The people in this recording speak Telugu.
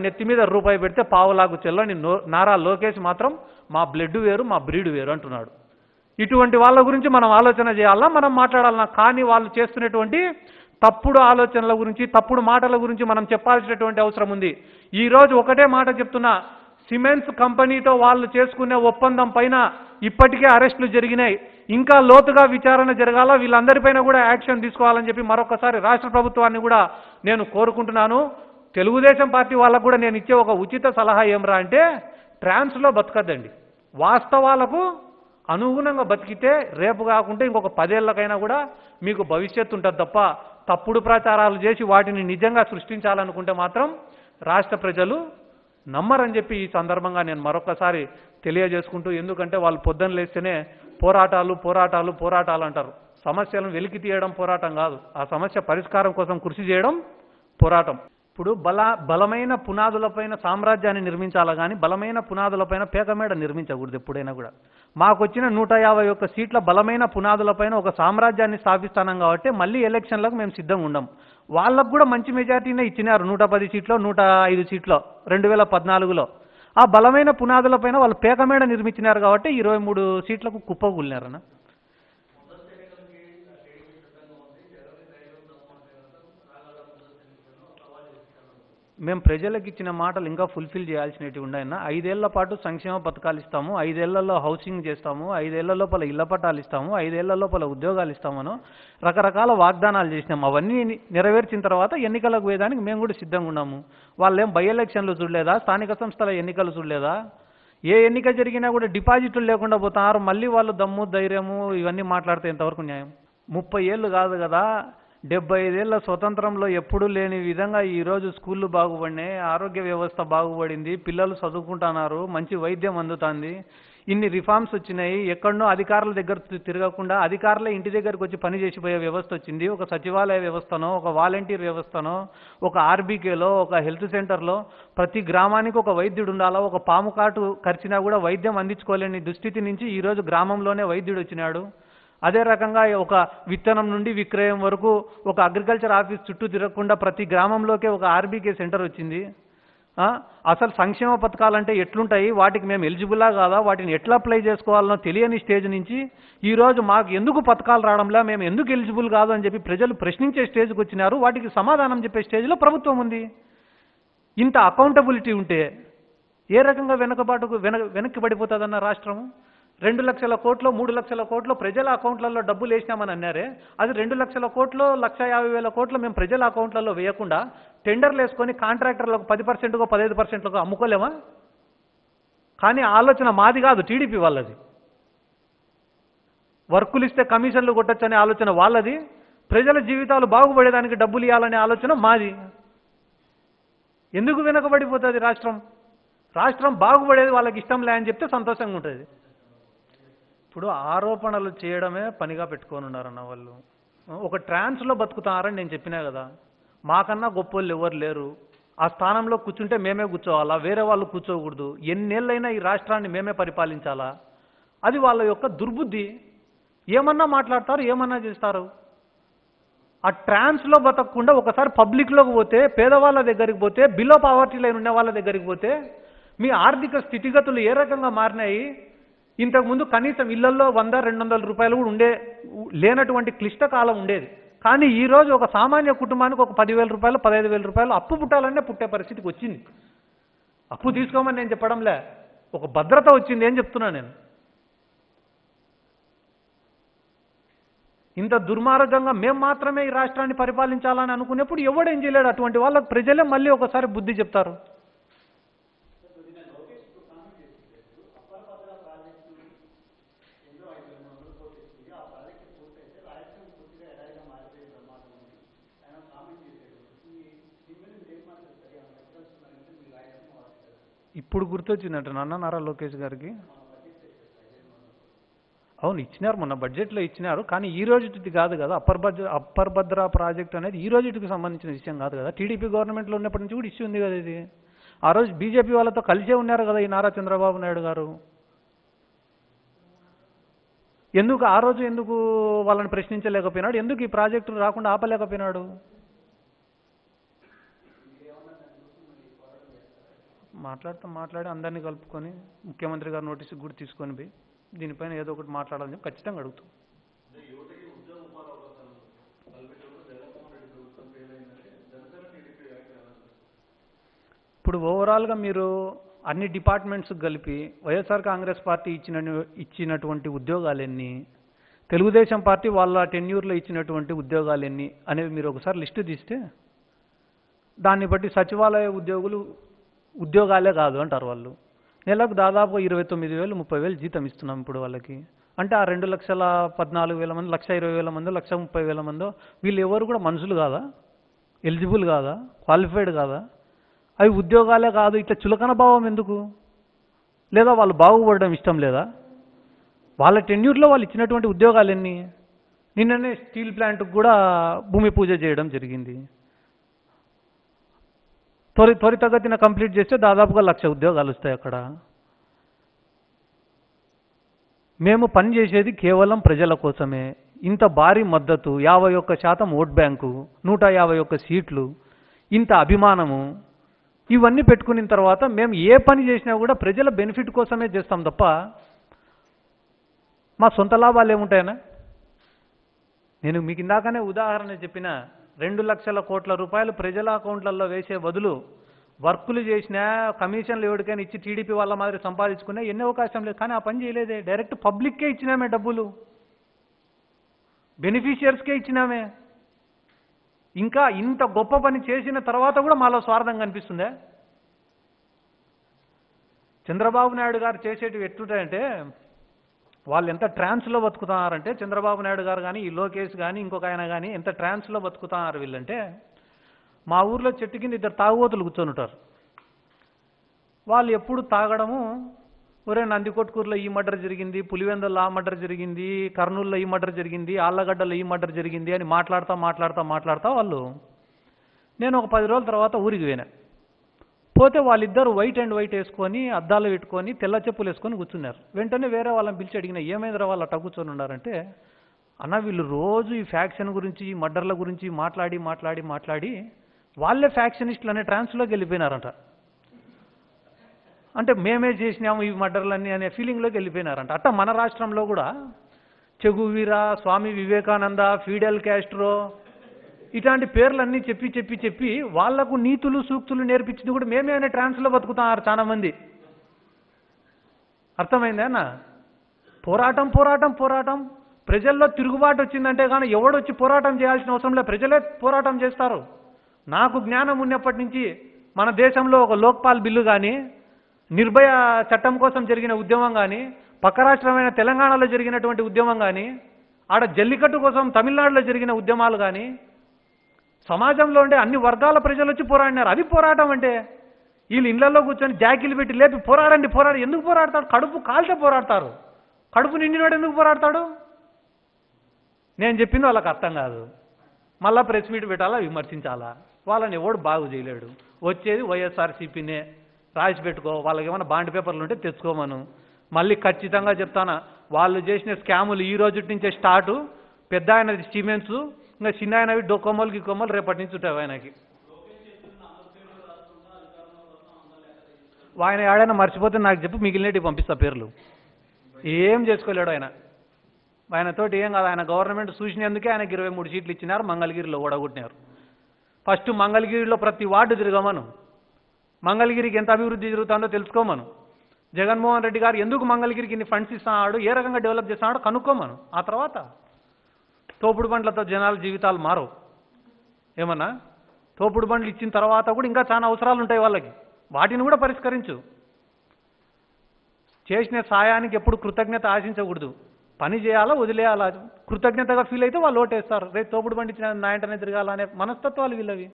నెత్తి మీద రూపాయి పెడితే పావులాగు చెల్లని నారా లోకేష్ మాత్రం మా బ్లడ్ వేరు మా బ్రీడ్ వేరు అంటున్నాడు. ఇటువంటి వాళ్ళ గురించి మనం ఆలోచన చేయాలా, మనం మాట్లాడాలన్నా? కానీ వాళ్ళు చేస్తున్నటువంటి తప్పుడు ఆలోచనల గురించి, తప్పుడు మాటల గురించి మనం చెప్పాల్సినటువంటి అవసరం ఉంది. ఈరోజు ఒకటే మాట చెప్తున్నా, సిమెంట్స్ కంపెనీతో వాళ్ళు చేసుకునే ఒప్పందం పైన ఇప్పటికే అరెస్టులు జరిగినాయి. ఇంకా లోతుగా విచారణ జరగాల, వీళ్ళందరిపైన కూడా యాక్షన్ తీసుకోవాలని చెప్పి మరొకసారి రాష్ట్ర ప్రభుత్వాన్ని కూడా నేను కోరుకుంటున్నాను. తెలుగుదేశం పార్టీ వాళ్ళకు కూడా నేను ఇచ్చే ఒక ఉచిత సలహా ఏమరా అంటే, ట్రాన్స్లో బతకద్దండి. వాస్తవాలకు అనుగుణంగా బతికితే రేపు కాకుంటే ఇంకొక 10 ఏళ్ళకైనా కూడా మీకు భవిష్యత్తు ఉంటుంది తప్ప, తప్పుడు ప్రచారాలు చేసి వాటిని నిజంగా సృష్టించాలనుకుంటే మాత్రం రాష్ట్ర ప్రజలు నమ్మరని చెప్పి ఈ సందర్భంగా నేను మరొకసారి తెలియజేసుకుంటూ, ఎందుకంటే వాళ్ళు పొద్దున్న లేస్తేనే పోరాటాలు అంటారు. సమస్యలను వెలికి తీయడం పోరాటం కాదు, ఆ సమస్య పరిష్కారం కోసం కృషి చేయడం పోరాటం. ఇప్పుడు బలమైన పునాదులపైన సామ్రాజ్యాన్ని నిర్మించాలా కానీ బలమైన పునాదులపైన పేకమేడ నిర్మించకూడదు ఎప్పుడైనా కూడా. మాకు వచ్చిన 151 సీట్ల బలమైన పునాదులపైన ఒక సామ్రాజ్యాన్ని స్థాపిస్తానం కాబట్టి మళ్ళీ ఎలక్షన్లకు మేము సిద్ధంగా ఉండం. వాళ్ళకు కూడా మంచి మెజార్టీనే ఇచ్చినారు, 110 సీట్లో 105 సీట్లో 2014లో. ఆ బలమైన పునాదులపైన వాళ్ళు పేకమేడ నిర్మించినారు కాబట్టి 23 సీట్లకు కుప్పకూలినారన్న. మేము ప్రజలకు ఇచ్చిన మాటలు ఇంకా ఫుల్ఫిల్ చేయాల్సినవి ఉన్నాయన్న. 5 ఏళ్ల పాటు సంక్షేమ పథకాలు ఇస్తాము, 5 ఏళ్లలో హౌసింగ్ చేస్తాము, 5 ఏళ్ల లోపల ఇళ్ల పట్టాలు ఇస్తాము, 5 ఏళ్ల లోపల ఉద్యోగాలు ఇస్తామను రకరకాల వాగ్దానాలు చేసినాము. అవన్నీ నెరవేర్చిన తర్వాత ఎన్నికలకు పోయేదానికి మేము కూడా సిద్ధంగా ఉన్నాము. వాళ్ళేం బై ఎలక్షన్లు చూడలేదా, స్థానిక సంస్థల ఎన్నికలు చూడలేదా? ఏ ఎన్నిక జరిగినా కూడా డిపాజిట్లు లేకుండా పోతున్నారు. మళ్ళీ వాళ్ళు దమ్ము ధైర్యము ఇవన్నీ మాట్లాడితే ఎంతవరకు న్యాయం? 30 ఏళ్ళు కాదు కదా, 75 ఏళ్ల స్వతంత్రంలో ఎప్పుడూ లేని విధంగా ఈరోజు స్కూళ్ళు బాగుపడినాయి, ఆరోగ్య వ్యవస్థ బాగుపడింది, పిల్లలు చదువుకుంటున్నారు, మంచి వైద్యం అందుతుంది, ఇన్ని రిఫార్మ్స్ వచ్చినాయి. ఎక్కడనో అధికారుల దగ్గర తిరగకుండా అధికారులే ఇంటి దగ్గరకు వచ్చి పని చేసిపోయే వ్యవస్థ వచ్చింది. ఒక సచివాలయ వ్యవస్థనో, ఒక వాలంటీర్ వ్యవస్థనో, ఒక ఆర్బీకేలో, ఒక హెల్త్ సెంటర్లో ప్రతి గ్రామానికి ఒక వైద్యుడు ఉండాలా. ఒక పాము కాటు కరిచినా కూడా వైద్యం అందించుకోలేని దుస్థితి నుంచి ఈరోజు గ్రామంలోనే వైద్యుడు వచ్చినాడు. అదే రకంగా ఒక విత్తనం నుండి విక్రయం వరకు ఒక అగ్రికల్చర్ ఆఫీస్ చుట్టూ తిరగకుండా ప్రతి గ్రామంలోకే ఒక ఆర్బీకే సెంటర్ వచ్చింది. అసలు సంక్షేమ పథకాలు అంటే ఎట్లుంటాయి, వాటికి మేము ఎలిజిబుల్లా కాదా, వాటిని ఎట్లా అప్లై చేసుకోవాలనో తెలియని స్టేజ్ నుంచి ఈరోజు మాకు ఎందుకు పథకాలు రావడంలా, మేము ఎందుకు ఎలిజిబుల్ కాదు అని చెప్పి ప్రజలు ప్రశ్నించే స్టేజ్కి వచ్చినారు. వాటికి సమాధానం చెప్పే స్టేజ్లో ప్రభుత్వం ఉంది. ఇంత అకౌంటబిలిటీ ఉంటే ఏ రకంగా వెనక్కి పడిపోతుందన్న రాష్ట్రము? 2 లక్షల కోట్లు 3 లక్షల కోట్లు ప్రజల అకౌంట్లలో డబ్బులు వేసినామని అన్నారే, అది 2 లక్షల కోట్లు 1,50,000 కోట్లు మేము ప్రజల అకౌంట్లలో వేయకుండా టెండర్లు వేసుకొని కాంట్రాక్టర్లకు 10%కో 15%కో అమ్ముకోలేమా? కానీ ఆలోచన మాది కాదు, టీడీపీ వాళ్ళది. వర్కులు ఇస్తే కమిషన్లు కొట్టచ్చనే ఆలోచన వాళ్ళది, ప్రజల జీవితాలు బాగుపడేదానికి డబ్బులు ఇవ్వాలనే ఆలోచన మాది. ఎందుకు వెనకబడిపోతుంది రాష్ట్రం? రాష్ట్రం బాగుపడేది వాళ్ళకి ఇష్టం లే అని చెప్తే సంతోషంగా ఉంటుంది. ఇప్పుడు ఆరోపణలు చేయడమే పనిగా పెట్టుకొని ఉన్నారన్న వాళ్ళు. ఒక ట్రాన్స్లో బతుకుతారని నేను చెప్పినా కదా, మాకన్నా గొప్పోళ్ళు ఎవరు లేరు, ఆ స్థానంలో కూర్చుంటే మేమే కూర్చోవాలా, వేరే వాళ్ళు కూర్చోకూడదు, ఎన్నేళ్ళైనా ఈ రాష్ట్రాన్ని మేమే పరిపాలించాలా, అది వాళ్ళ యొక్క దుర్బుద్ధి. ఏమన్నా మాట్లాడతారు, ఏమన్నా చేస్తారు. ఆ ట్రాన్స్లో బతకకుండా ఒకసారి పబ్లిక్లోకి పోతే, పేదవాళ్ళ దగ్గరికి పోతే, బిలో పావర్టీ లైన్ ఉన్న వాళ్ళ దగ్గరికి పోతే మీ ఆర్థిక స్థితిగతులు ఏ రకంగా మారినాయి? ఇంతకుముందు కనీసం ఇళ్లలో 100-200 రూపాయలు కూడా లేనటువంటి క్లిష్టకాలం ఉండేది. కానీ ఈరోజు ఒక సామాన్య కుటుంబానికి ఒక 10,000 రూపాయలు 15,000 రూపాయలు అప్పు పుట్టాలనే పుట్టే పరిస్థితికి వచ్చింది. అప్పు తీసుకోమని నేను చెప్పడంలే, ఒక భద్రత వచ్చింది అని చెప్తున్నా నేను. ఇంత దుర్మార్గంగా మేము మాత్రమే ఈ రాష్ట్రాన్ని పరిపాలించాలని అనుకునేప్పుడు ఎవడేం చేయలేడు. అటువంటి వాళ్ళకు ప్రజలే మళ్ళీ ఒకసారి బుద్ధి చెప్తారు. ఇప్పుడు గుర్తొచ్చిందంట నారా లోకేష్ గారికి. అవును, ఇచ్చినారు, మొన్న బడ్జెట్లో ఇచ్చినారు. కానీ ఈ రోజుది కాదు కదా, అప్పర్ భద్ర ప్రాజెక్ట్ అనేది ఈ రోజుకి సంబంధించిన విషయం కాదు కదా. టీడీపీ గవర్నమెంట్లో ఉన్నప్పటి నుంచి కూడా ఇష్యూ ఉంది కదా ఇది. ఆ రోజు బీజేపీ వాళ్ళతో కలిసే ఉన్నారు కదా ఈ నారా చంద్రబాబు నాయుడు గారు. ఎందుకు ఆ రోజు ఎందుకు వాళ్ళని ప్రశ్నించలేకపోయినాడు? ఎందుకు ఈ ప్రాజెక్టు రాకుండా ఆపలేకపోయినాడు? మాట్లాడి అందరినీ కలుపుకొని ముఖ్యమంత్రి గారు నోటీసు కూడా తీసుకొని పోయి దీనిపైన ఏదో ఒకటి మాట్లాడాలని చెప్పి ఖచ్చితంగా అడుగుతాం. ఇప్పుడు ఓవరాల్గా మీరు అన్ని డిపార్ట్మెంట్స్కి కలిపి వైఎస్ఆర్ కాంగ్రెస్ పార్టీ ఇచ్చినటువంటి ఉద్యోగాలు ఎన్ని, తెలుగుదేశం పార్టీ వాళ్ళ టెన్యూర్లో ఇచ్చినటువంటి ఉద్యోగాలు ఎన్ని అనేవి మీరు ఒకసారి లిస్టు తీస్తే దాన్ని బట్టి సచివాలయ ఉద్యోగాలే కాదు అంటారు వాళ్ళు. నెలకు దాదాపు 29,000 30,000 జీతం ఇస్తున్నాం ఇప్పుడు వాళ్ళకి. అంటే ఆ 2,14,000 మంది, 1,20,000 మంది, 1,30,000 మందో వీళ్ళు ఎవరు కూడా మనుషులు కాదా, ఎలిజిబుల్ కాదా, క్వాలిఫైడ్ కాదా? అవి ఉద్యోగాలే కాదు, ఇట్లా చులకన భావం ఎందుకు? లేదా వాళ్ళు బాగుపడడం ఇష్టం లేదా? వాళ్ళ టెన్యూర్లో వాళ్ళు ఇచ్చినటువంటి ఉద్యోగాలు ఎన్ని? నిన్ననే స్టీల్ ప్లాంట్కి కూడా భూమి పూజ చేయడం జరిగింది. త్వరితగతిన కంప్లీట్ చేస్తే దాదాపుగా 1,00,000 ఉద్యోగాలు వస్తాయి అక్కడ. మేము పని చేసేది కేవలం ప్రజల కోసమే. ఇంత భారీ మద్దతు, 51% ఓట్ బ్యాంకు, 151 సీట్లు, ఇంత అభిమానము, ఇవన్నీ పెట్టుకున్న తర్వాత మేము ఏ పని చేసినా కూడా ప్రజల బెనిఫిట్ కోసమే చేస్తాం తప్ప మా సొంత లాభాలు ఏముంటాయనా? నేను మీకు ఇందాకనే ఉదాహరణ చెప్పిన 2,00,000 కోట్ల రూపాయలు ప్రజల అకౌంట్లలో వేసే బదులు వర్కులు చేసినా, కమిషన్లు ఎవరికైనా ఇచ్చి టీడీపీ వాళ్ళ మాదిరి సంపాదించుకున్నా ఎన్ని అవకాశం లేదు. కానీ ఆ పని చేయలేదే. డైరెక్ట్ పబ్లిక్కే ఇచ్చినామే డబ్బులు, బెనిఫిషియర్స్కే ఇచ్చినామే. ఇంకా ఇంత గొప్ప పని చేసిన తర్వాత కూడా మాలో స్వార్థం కనిపిస్తుందే? చంద్రబాబు నాయుడు గారు చేసేటివి ఎట్లుంటాయంటే, వాళ్ళు ఎంత ట్రాన్స్లో బతుకుతున్నారంటే, చంద్రబాబు నాయుడు గారు కానీ, ఈ లోకేష్ కానీ, ఇంకొక ఆయన కానీ ఎంత ట్రాన్స్లో బతుకుతున్నారు వీళ్ళంటే, మా ఊర్లో చెట్టు కింద 2 తాగుబోతులు కూర్చొని ఉంటారు. వాళ్ళు ఎప్పుడు తాగడము, ఒరే నందికొట్కూరులో ఈ మర్డర్ జరిగింది, పులివెందుల్లో ఆ మర్డర్ జరిగింది, కర్నూలులో ఈ మర్డర్ జరిగింది, ఆళ్లగడ్డలో ఈ మర్డర్ జరిగింది అని మాట్లాడుతా వాళ్ళు. నేను ఒక 10 రోజుల తర్వాత ఊరికి పోతే వాళ్ళిద్దరు వైట్ అండ్ వైట్ వేసుకొని, అద్దాలు పెట్టుకొని, తెల్ల చెప్పులు వేసుకొని కూర్చున్నారు. వెంటనే వేరే వాళ్ళని పిలిచి అడిగిన, ఏమైందిరా వాళ్ళు అట్ట కూర్చొని ఉన్నారంటే, అన్న వీళ్ళు రోజు ఈ ఫ్యాక్షన్ గురించి, ఈ మర్డర్ల గురించి మాట్లాడి వాళ్ళే ఫ్యాక్షనిస్టులు అనే ట్రాన్స్లోకి వెళ్ళిపోయినారంట. అంటే మేమే చేసినాము ఈ మర్డర్లన్నీ అనే ఫీలింగ్లోకి వెళ్ళిపోయినారంట. అట్ట మన రాష్ట్రంలో కూడా చెగువీరా, స్వామి వివేకానంద, ఫిడెల్ క్యాస్ట్రో ఇట్లాంటి పేర్లన్నీ చెప్పి వాళ్లకు నీతులు సూక్తులు నేర్పించింది కూడా మేమే అనే ట్రాన్స్లో బతుకుతున్నారు చాలా మంది. అర్థమైందా అన్న? పోరాటం ప్రజల్లో తిరుగుబాటు వచ్చిందంటే కానీ ఎవడొచ్చి పోరాటం చేయాల్సిన అవసరం లేదు, ప్రజలే పోరాటం చేస్తారు. నాకు జ్ఞానం ఉన్నప్పటి నుంచి మన దేశంలో ఒక లోక్పాల్ బిల్లు కానీ, నిర్భయ చట్టం కోసం జరిగిన ఉద్యమం కానీ, పక్క రాష్ట్రమైన తెలంగాణలో జరిగినటువంటి ఉద్యమం కానీ, ఆడ జల్లికట్టు కోసం తమిళనాడులో జరిగిన ఉద్యమాలు కానీ, సమాజంలో ఉండే అన్ని వర్గాల ప్రజలు వచ్చి పోరాడినారు. అది పోరాటం అంటే. వీళ్ళు ఇళ్లలో కూర్చొని జాకీలు పెట్టి లేపి పోరాడండి ఎందుకు పోరాడతాడు? కడుపు కాల్చే పోరాడతారు. కడుపు నిండినోడు ఎందుకు పోరాడతాడు? నేను చెప్పింది వాళ్ళకి అర్థం కాదు. మళ్ళా ప్రెస్ మీట్ పెట్టాలా, విమర్శించాలా? వాళ్ళని ఎవడు బాగు చేయలేడు. వచ్చేది వైఎస్ఆర్సీపీనే. రాసి పెట్టుకో, వాళ్ళకి ఏమైనా బాండ్ పేపర్లు ఉంటే తెచ్చుకోమను. మళ్ళీ ఖచ్చితంగా చెప్తానా, వాళ్ళు చేసిన స్కాములు ఈ రోజు నుంచే స్టార్టు. పెద్ద ఆయనది సిమెంట్స్, ఇంకా చిన్న ఆయనవి డొక్కొమ్మలు గిక్కొమ్మలు రేపటి నుంచి ఉంటాయి ఆయనకి. ఆయన ఏడైనా మర్చిపోతే నాకు చెప్పు, మిగిలినవి పంపిస్తా పేర్లు. ఏం చేసుకోలేడు ఆయనతోటి ఏం కాదు. ఆయన గవర్నమెంట్ చూసినందుకే ఆయనకి 23 సీట్లు ఇచ్చినారు, మంగళగిరిలో ఓడగొట్టినారు. ఫస్ట్ మంగళగిరిలో ప్రతి వార్డు తిరగమను, మంగళగిరికి ఎంత అభివృద్ధి జరుగుతుందో తెలుసుకోమను. జగన్మోహన్ రెడ్డి గారు ఎందుకు మంగళగిరికి ఇన్ని ఫండ్స్ ఇస్తున్నాడు, ఏ రకంగా డెవలప్ చేస్తున్నాడో కనుక్కోమను. ఆ తర్వాత తోపుడు బండ్లతో జనాల జీవితాలు మారవు. ఏమన్నా తోపుడు బండ్లు ఇచ్చిన తర్వాత కూడా ఇంకా చాలా అవసరాలు ఉంటాయి వాళ్ళకి, వాటిని కూడా పరిష్కరించు. చేసిన సాయానికి ఎప్పుడు కృతజ్ఞత ఆశించకూడదు. పని చేయాలా, వదిలేయాలా. కృతజ్ఞతగా ఫీల్ అయితే వాళ్ళు ఓటేస్తారు. రేపు తోపుడు బండి ఇచ్చిన నా వెంటనే తిరగాలనే మనస్తత్వాలు వీళ్ళవి.